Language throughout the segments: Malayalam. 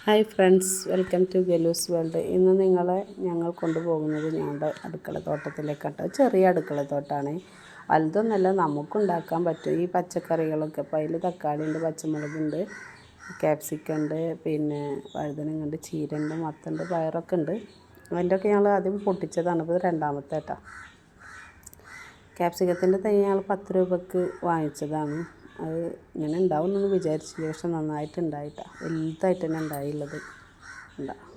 Hi friends, welcome to Galu's world. ഇന്ന് ഞങ്ങൾ കൊണ്ടുപോകുന്നത് ഞങ്ങളുടെ അടുക്കളത്തോട്ടത്തിലേക്കാട്ടോ. ചെറിയ അടുക്കളത്തോട്ടമാണ്, വലുതൊന്നല്ല, നമുക്കുണ്ടാക്കാൻ പറ്റും ഈ പച്ചക്കറികളൊക്കെ. അപ്പോൾ അതിൽ തക്കാളിയുണ്ട്, പച്ചമുളകുണ്ട്, ക്യാപ്സിക്കം ഉണ്ട്, പിന്നെ വഴുതനങ്ങുണ്ട്, ചീരയുണ്ട്, മത്തണ്ട്, പയറൊക്കെ ഉണ്ട്. അതിൻ്റെയൊക്കെ ഞങ്ങൾ ആദ്യം പൊട്ടിച്ചതാണ്. ഇപ്പോൾ രണ്ടാമത്തെ കേട്ടോ. ക്യാപ്സിക്കത്തിൻ്റെ തൈ ഞങ്ങൾ 10 രൂപയ്ക്ക് വാങ്ങിച്ചതാണ്. അത് ഇങ്ങനെ ഉണ്ടാവുമെന്നൊന്ന് വിചാരിച്ചില്ല, പക്ഷെ നന്നായിട്ടുണ്ടായിട്ടാ, വലുതായിട്ട് തന്നെ ഉണ്ടായുള്ളത്. ഉണ്ടാവും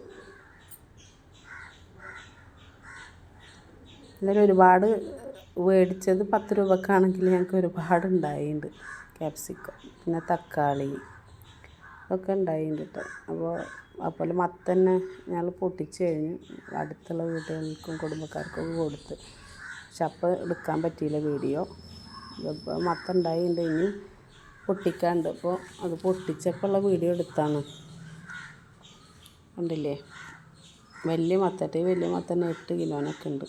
എന്നാലും ഒരുപാട് മേടിച്ചത് 10 രൂപക്കാണെങ്കിൽ ഞങ്ങൾക്ക് ഒരുപാട് ഉണ്ടായിട്ടുണ്ട്. ക്യാപ്സിക്കം, പിന്നെ തക്കാളി ഒക്കെ ഉണ്ടായിട്ടുണ്ട് കേട്ടോ. അതുപോലെ മത്തന്നെ ഞങ്ങൾ പൊട്ടിച്ച് കഴിഞ്ഞ് അടുത്തുള്ള വീട്ടുകാർക്കും കുടുംബക്കാർക്കൊക്കെ കൊടുത്ത്. പക്ഷെ അപ്പോൾ എടുക്കാൻ പറ്റിയില്ല വീഡിയോ. ഇപ്പോൾ മത്തം ഉണ്ടായിട്ടുണ്ട്, ഇനി പൊട്ടിക്കാണ്ട്. അപ്പോൾ അത് പൊട്ടിച്ചപ്പോൾ ഉള്ള വീഡിയോ എടുത്താണ്. ഉണ്ടല്ലേ, വലിയ മത്തട്ടെ, വലിയ മത്തന്നെ 8 കിലോനൊക്കെ ഉണ്ട്.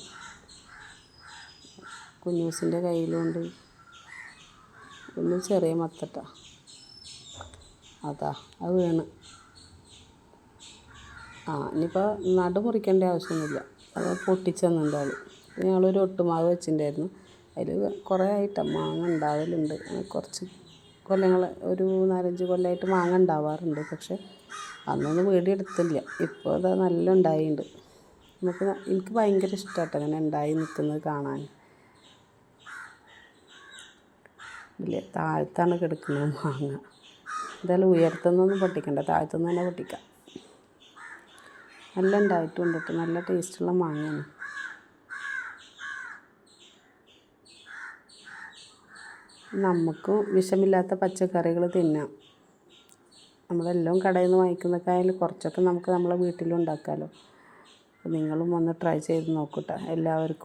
കുഞ്ഞൂസിൻ്റെ കയ്യിലുണ്ട്. ഒന്ന് ചെറിയ മത്തട്ട, അതാ അത് വീണ്. ഇനിയിപ്പോൾ നടു മുറിക്കേണ്ട ആവശ്യമൊന്നുമില്ല, അത് പൊട്ടിച്ചെന്നുണ്ട് ആൾ. ഞങ്ങളൊരു ഒട്ടുമാവ് വെച്ചിട്ടുണ്ടായിരുന്നു, അതിൽ കുറേ ആയിട്ട് മാങ്ങ ഉണ്ടാവലുണ്ട്. കുറച്ച് കൊല്ലങ്ങൾ, ഒരു 4-5 കൊല്ലമായിട്ട് മാങ്ങ ഉണ്ടാവാറുണ്ട്. പക്ഷെ അന്നൊന്നും വീഡിയോ എടുത്തില്ല. ഇപ്പോൾ അത് നല്ല ഉണ്ടായിട്ടുണ്ട്. എനിക്ക് ഭയങ്കര ഇഷ്ടമാട്ടോ അങ്ങനെ ഉണ്ടായി നിൽക്കുന്നത് കാണാൻ. ഇല്ലേ, താഴത്താണ് കിടക്കുന്നത് മാങ്ങ. എന്തായാലും ഉയരത്തുനിന്നൊന്നും പൊട്ടിക്കണ്ട, താഴത്തുനിന്ന് തന്നെ പൊട്ടിക്കാം. നല്ല ഉണ്ടായിട്ടുണ്ട് കേട്ടോ, നല്ല ടേസ്റ്റുള്ള മാങ്ങയാണ്. നമുക്ക് വിഷമില്ലാത്ത പച്ചക്കറികൾ തിന്നാം. നമ്മളെല്ലാം കടയിൽ നിന്ന് വാങ്ങിക്കുന്നതിനേക്കാളും കുറച്ചൊക്കെ നമുക്ക് നമ്മളെ വീട്ടിലുണ്ടാക്കാമല്ലോ. അപ്പോൾ നിങ്ങളും ഒന്ന് ട്രൈ ചെയ്ത് നോക്കൂട്ടോ എല്ലാവർക്കും.